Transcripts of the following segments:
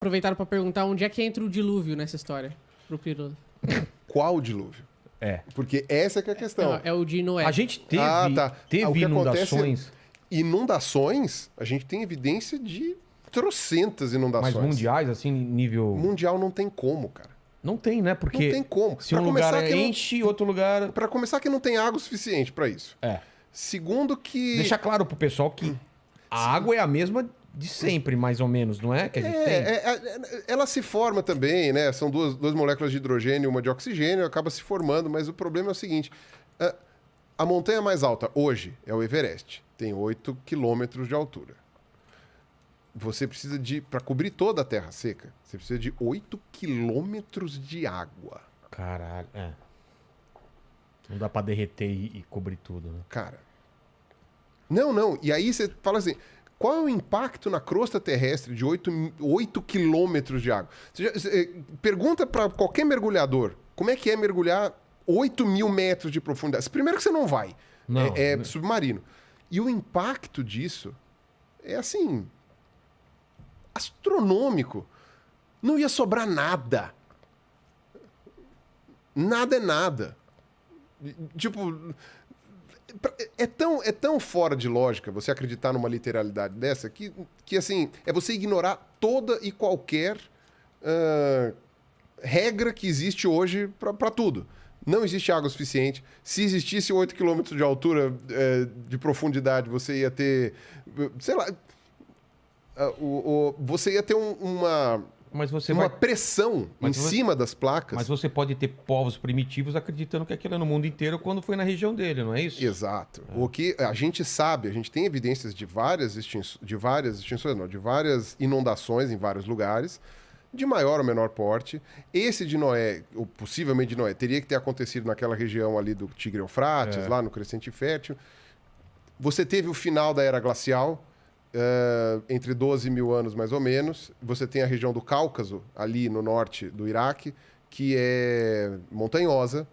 aproveitaram para perguntar onde é que entra o dilúvio nessa história, pro Pirula. Qual dilúvio? Porque essa que é a questão. É o de Noé. A gente teve, O que inundações. Inundações, a gente tem evidência de trocentas inundações. Mas mundiais, assim, nível... Mundial não tem como, cara. Não tem, né? Porque não tem como. Se um lugar enche, outro lugar... Para começar que não tem água suficiente para isso. Segundo que... Deixa claro pro pessoal que a água é a mesma de sempre, mais ou menos, não é? Que a gente tem. Ela se forma também, né? São duas moléculas de hidrogênio e uma de oxigênio, acaba se formando, mas o problema é o seguinte: a montanha mais alta hoje é o Everest, tem 8 quilômetros de altura. Você precisa para cobrir toda a terra seca, você precisa de 8 quilômetros de água. Caralho, Não dá pra derreter e cobrir tudo, né? Cara. Não. E aí você fala assim, qual é o impacto na crosta terrestre de 8 quilômetros de água? Pergunta para qualquer mergulhador, como é que é mergulhar 8 mil metros de profundidade? Primeiro que você não vai. É submarino. E o impacto disso é assim... astronômico. Não ia sobrar nada. Nada é nada. Tipo, é tão fora de lógica você acreditar numa literalidade dessa que assim, é você ignorar toda e qualquer regra que existe hoje para tudo. Não existe água suficiente. Se existisse 8 km de altura de profundidade, você ia ter, sei lá, você ia ter uma pressão cima das placas. Mas você pode ter povos primitivos acreditando que aquilo é no mundo inteiro quando foi na região dele, não é isso? Exato. O que a gente sabe, a gente tem evidências de várias inundações em vários lugares, de maior ou menor porte. Esse de Noé, ou possivelmente de Noé, teria que ter acontecido naquela região ali do Tigre-Eufrates, lá no Crescente Fértil. Você teve o final da Era Glacial, entre 12 mil anos mais ou menos. Você tem a região do Cáucaso, ali no norte do Iraque, que é montanhosa,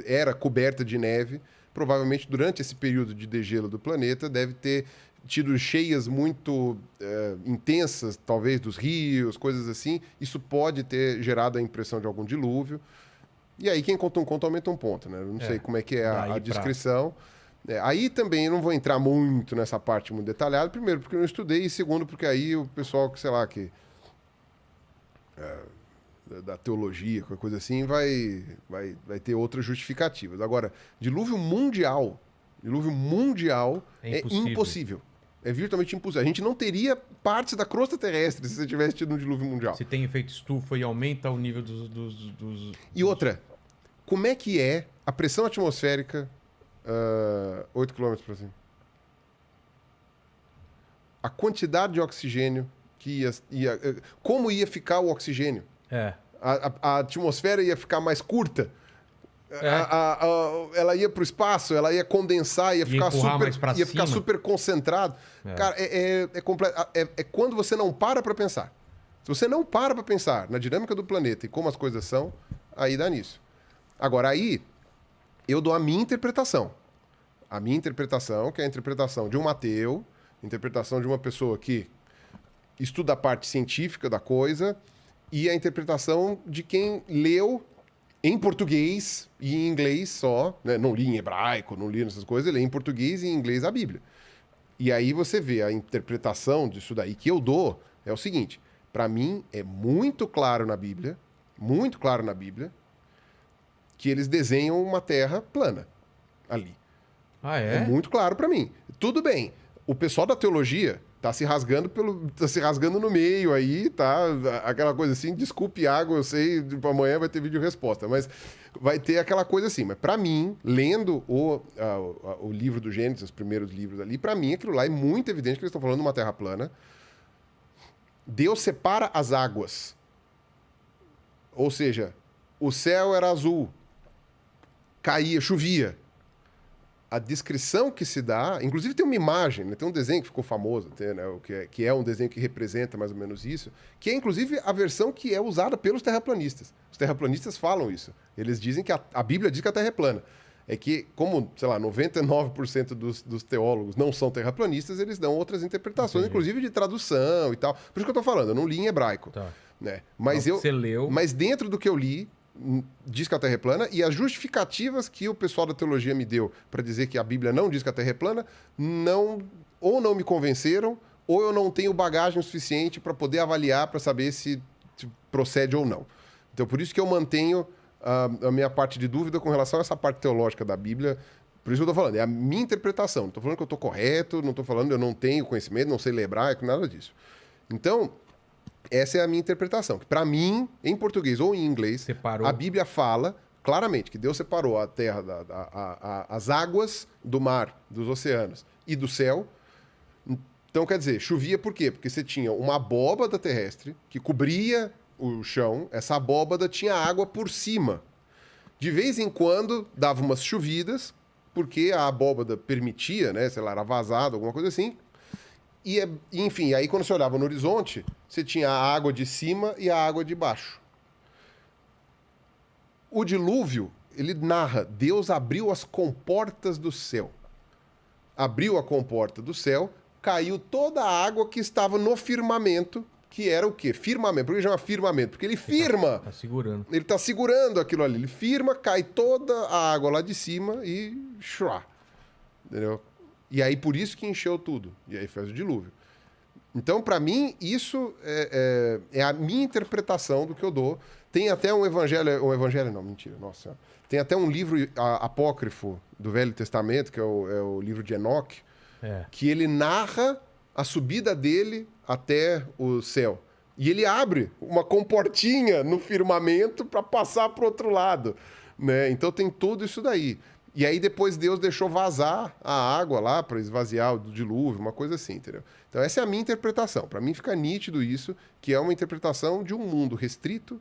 era coberta de neve. Provavelmente durante esse período de degelo do planeta deve ter tido cheias muito intensas, talvez dos rios, coisas assim. Isso pode ter gerado a impressão de algum dilúvio. E aí quem conta um conto aumenta um ponto, né? Eu não sei como é que é a descrição. Aí também eu não vou entrar muito nessa parte muito detalhada. Primeiro, porque eu não estudei. E segundo, porque aí o pessoal que, sei lá, da teologia, qualquer coisa assim, vai ter outras justificativas. Agora, dilúvio mundial é impossível. É virtualmente impossível. A gente não teria partes da crosta terrestre se você tivesse tido um dilúvio mundial. Se tem efeito estufa e aumenta o nível dos... E outra, como é que é a pressão atmosférica 8 km para cima? A quantidade de oxigênio que como ia ficar o oxigênio? A atmosfera ia ficar mais curta? Ela ia para o espaço, ela ia condensar, ia ficar super concentrado. Cara, é quando você não para pensar. Se você não para pensar na dinâmica do planeta e como as coisas são, aí dá nisso. Agora, aí eu dou a minha interpretação. A minha interpretação, que é a interpretação de um ateu, interpretação de uma pessoa que estuda a parte científica da coisa, e a interpretação de quem leu em português e em inglês só, né? Não li em hebraico, não li nessas coisas, eu li em português e em inglês a Bíblia. E aí você vê a interpretação disso daí que eu dou, é o seguinte: para mim é muito claro na Bíblia, que eles desenham uma terra plana ali. É muito claro para mim. Tudo bem, o pessoal da teologia tá se rasgando no meio aí, tá? Aquela coisa assim, desculpe, água, eu sei, amanhã vai ter vídeo resposta, mas vai ter aquela coisa assim. Mas para mim, lendo o livro do Gênesis, os primeiros livros ali, para mim aquilo lá é muito evidente que eles estão falando de uma terra plana. Deus separa as águas. Ou seja, o céu era azul, chovia. A descrição que se dá... Inclusive tem uma imagem, né? Tem um desenho que ficou famoso, até, né? Que é um desenho que representa mais ou menos isso, que é inclusive a versão que é usada pelos terraplanistas. Os terraplanistas falam isso. Eles dizem que a Bíblia diz que a Terra é plana. É que, como, sei lá, 99% dos teólogos não são terraplanistas, eles dão outras interpretações, inclusive de tradução e tal. Por isso que eu tô falando, eu não li em hebraico. Tá. Né? Mas Você leu. Mas dentro do que eu li, diz que a Terra é plana, e as justificativas que o pessoal da teologia me deu para dizer que a Bíblia não diz que a Terra é plana, ou não me convenceram, ou eu não tenho bagagem suficiente para poder avaliar, para saber se procede ou não. Então, por isso que eu mantenho a minha parte de dúvida com relação a essa parte teológica da Bíblia. Por isso que eu estou falando, é a minha interpretação. Não estou falando que eu estou correto, não estou falando que eu não tenho conhecimento, não sei ler hebraico, nada disso. Então, essa é a minha interpretação. Que para mim, em português ou em inglês, Separou. a Bíblia fala claramente que Deus separou a terra, as águas do mar, dos oceanos e do céu. Então, quer dizer, chovia por quê? Porque você tinha uma abóbada terrestre que cobria o chão, essa abóbada tinha água por cima. De vez em quando dava umas chovidas, porque a abóbada permitia, né, sei lá, era vazado, alguma coisa assim. E, enfim, aí quando você olhava no horizonte, você tinha a água de cima e a água de baixo. O dilúvio, ele narra, Deus abriu as comportas do céu. Abriu a comporta do céu, caiu toda a água que estava no firmamento, que era o quê? Firmamento. Por que chama firmamento? Porque ele firma. Tá segurando. Ele está segurando aquilo ali. Ele firma, cai toda a água lá de cima e... Shua, entendeu? E aí, por isso que encheu tudo. E aí fez o dilúvio. Então, para mim, isso é a minha interpretação do que eu dou. Tem até um evangelho não, mentira, nossa senhora. Tem até um livro apócrifo do Velho Testamento, que é o livro de Enoque, que ele narra a subida dele até o céu. E ele abre uma comportinha no firmamento para passar para o outro lado. Né? Então, tem tudo isso daí. E aí depois Deus deixou vazar a água lá para esvaziar o dilúvio, uma coisa assim, entendeu? Então essa é a minha interpretação. Para mim fica nítido isso, que é uma interpretação de um mundo restrito,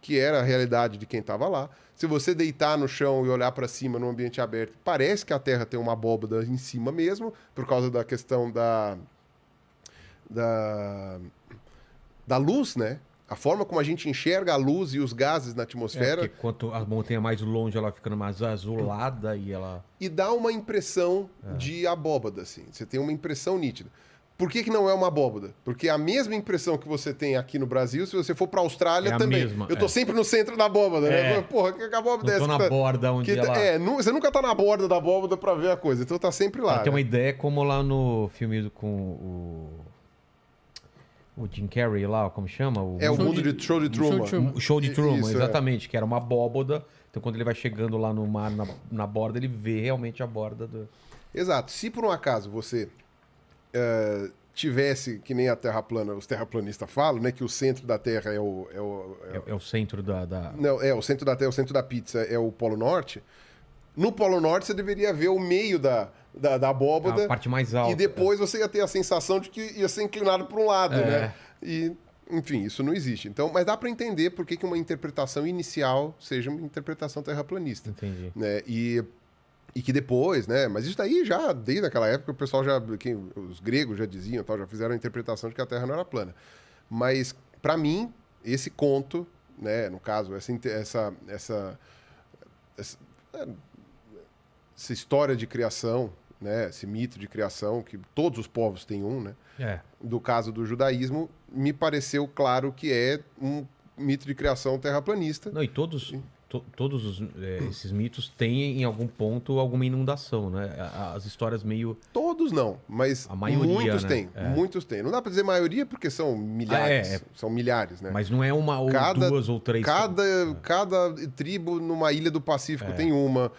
que era a realidade de quem estava lá. Se você deitar no chão e olhar para cima num ambiente aberto, parece que a Terra tem uma abóbada em cima mesmo, por causa da questão da luz, né? A forma como a gente enxerga a luz e os gases na atmosfera. Porque quanto a montanha mais longe, ela fica mais azulada e ela... E dá uma impressão de abóbada, assim. Você tem uma impressão nítida. Por que não é uma abóbada? Porque a mesma impressão que você tem aqui no Brasil, se você for pra Austrália, a também. mesma, Eu tô sempre no centro da abóbada, né? Porra, que abóbada é Não essa? tô na borda onde ela... Você nunca tá na borda da abóbada pra ver a coisa. Então tá sempre lá. Pra ter né? uma ideia, como lá no filme com o Jim Carrey lá, como chama? O mundo de Show de Truman. O Show de Truman, Isso, exatamente. Que era uma abóbada. Então, quando ele vai chegando lá no mar, na borda, ele vê realmente a borda do... Exato. Se por um acaso você tivesse, que nem a Terra plana, os terraplanistas falam, né? Que o centro da Terra é o centro da... Não, o centro da Terra, o centro da pizza é o Polo Norte. No Polo Norte você deveria ver o meio da abóbada. A parte mais alta. E depois você ia ter a sensação de que ia ser inclinado para um lado, né? E, enfim, isso não existe. Então, mas dá para entender por que uma interpretação inicial seja uma interpretação terraplanista. Entendi. Né? E que depois, né? Mas isso daí já, desde aquela época, o pessoal os gregos já diziam, já fizeram a interpretação de que a Terra não era plana. Mas, para mim, esse conto, né? No caso, essa história de criação, né? Esse mito de criação, que todos os povos têm um, né? Do caso do judaísmo, me pareceu claro que é um mito de criação terraplanista. Não, e todos esses mitos têm, em algum ponto, alguma inundação, né? As histórias meio... Todos não, mas a maioria, muitos né? têm. Muitos têm. Não dá para dizer maioria porque são milhares. São milhares, né? Mas não é uma ou duas ou três. Cada tribo numa ilha do Pacífico tem uma.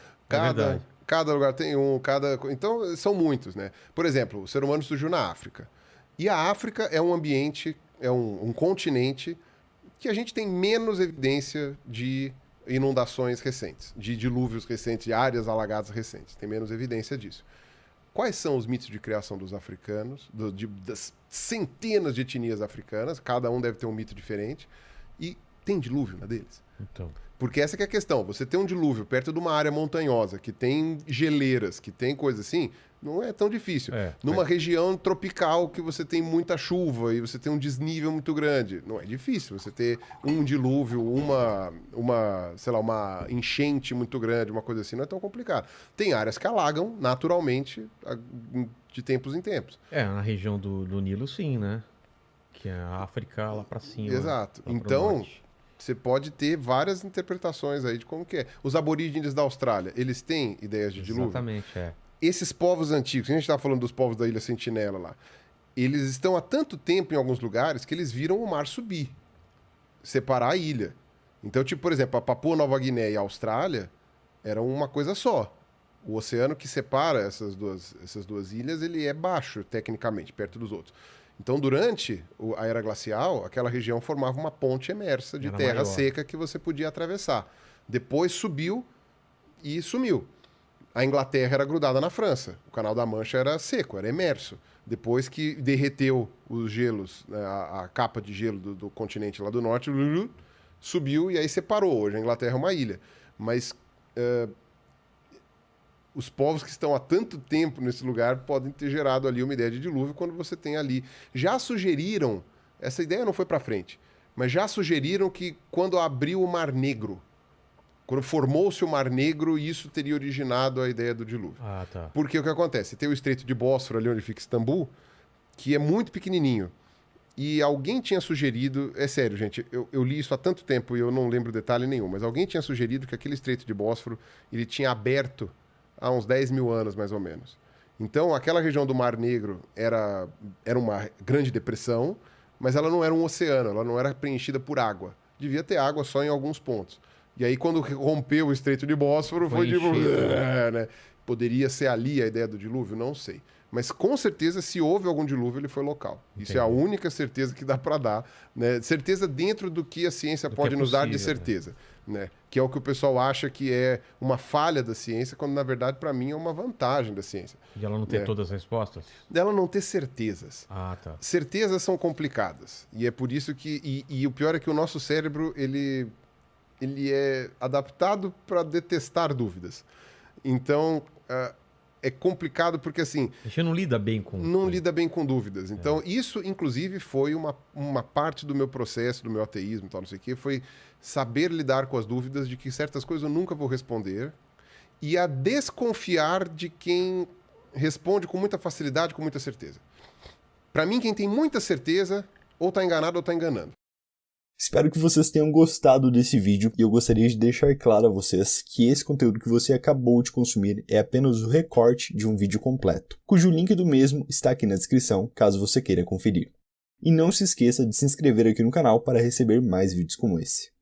Cada lugar tem um. Então, são muitos, né? Por exemplo, o ser humano surgiu na África. E a África é um ambiente, é um continente que a gente tem menos evidência de inundações recentes, de dilúvios recentes, de áreas alagadas recentes. Tem menos evidência disso. Quais são os mitos de criação dos africanos, das centenas de etnias africanas? Cada um deve ter um mito diferente. E tem dilúvio na deles? Então. Porque essa que é a questão. Você tem um dilúvio perto de uma área montanhosa, que tem geleiras, que tem coisa assim, não é tão difícil. Numa região tropical que você tem muita chuva e você tem um desnível muito grande, não é difícil você ter um dilúvio, sei lá, uma enchente muito grande, uma coisa assim, não é tão complicado. Tem áreas que alagam naturalmente de tempos em tempos. Na região do Nilo, sim, né? Que é a África lá pra cima. Exato. Lá pro Então, norte. você pode ter várias interpretações aí de como que é. Os aborígenes da Austrália, eles têm ideias de dilúvio? Exatamente, Esses povos antigos, a gente estava falando dos povos da Ilha Sentinela lá, eles estão há tanto tempo em alguns lugares que eles viram o mar subir, separar a ilha. Então, tipo, por exemplo, a Papua Nova Guiné e a Austrália eram uma coisa só. O oceano que separa essas duas ilhas, ele é baixo, tecnicamente, perto dos outros. Então, durante a era glacial, aquela região formava uma ponte emersa de Era terra maior. seca que você podia atravessar. Depois subiu e sumiu. A Inglaterra era grudada na França. O Canal da Mancha era seco, era emerso. Depois que derreteu os gelos, né, a capa de gelo do continente lá do norte, subiu e aí separou. Hoje a Inglaterra é uma ilha. Mas os povos que estão há tanto tempo nesse lugar podem ter gerado ali uma ideia de dilúvio quando você tem ali. Já sugeriram, essa ideia não foi para frente, mas já sugeriram que quando abriu o Mar Negro, quando formou-se o Mar Negro, isso teria originado a ideia do dilúvio. Ah, tá. Porque o que acontece? Tem o Estreito de Bósforo, ali onde fica Istambul, que é muito pequenininho. E alguém tinha sugerido... É sério, gente, eu li isso há tanto tempo e eu não lembro detalhe nenhum, mas alguém tinha sugerido que aquele Estreito de Bósforo ele tinha aberto há uns 10 mil anos, mais ou menos. Então, aquela região do Mar Negro era uma grande depressão, mas ela não era um oceano, ela não era preenchida por água. Devia ter água só em alguns pontos. E aí, quando rompeu o Estreito de Bósforo, foi tipo... né? Poderia ser ali a ideia do dilúvio? Não sei. Mas, com certeza, se houve algum dilúvio, ele foi local. Entendi. Isso é a única certeza que dá para dar. Né? Certeza dentro do que a ciência pode nos dar de certeza. Né? Que é o que o pessoal acha que é uma falha da ciência, quando, na verdade, para mim, é uma vantagem da ciência. E ela não ter todas as respostas? Dela não ter certezas. Ah, tá. Certezas são complicadas. E é por isso que... E o pior é que o nosso cérebro, ele é adaptado para detestar dúvidas. Então, é complicado porque, assim... A gente não lida bem com... Não lida bem com dúvidas. Então, isso, inclusive, foi uma parte do meu processo, do meu ateísmo e tal, não sei o quê, foi saber lidar com as dúvidas de que certas coisas eu nunca vou responder e a desconfiar de quem responde com muita facilidade, com muita certeza. Para mim, quem tem muita certeza, ou está enganado ou está enganando. Espero que vocês tenham gostado desse vídeo e eu gostaria de deixar claro a vocês que esse conteúdo que você acabou de consumir é apenas o recorte de um vídeo completo, cujo link do mesmo está aqui na descrição, caso você queira conferir. E não se esqueça de se inscrever aqui no canal para receber mais vídeos como esse.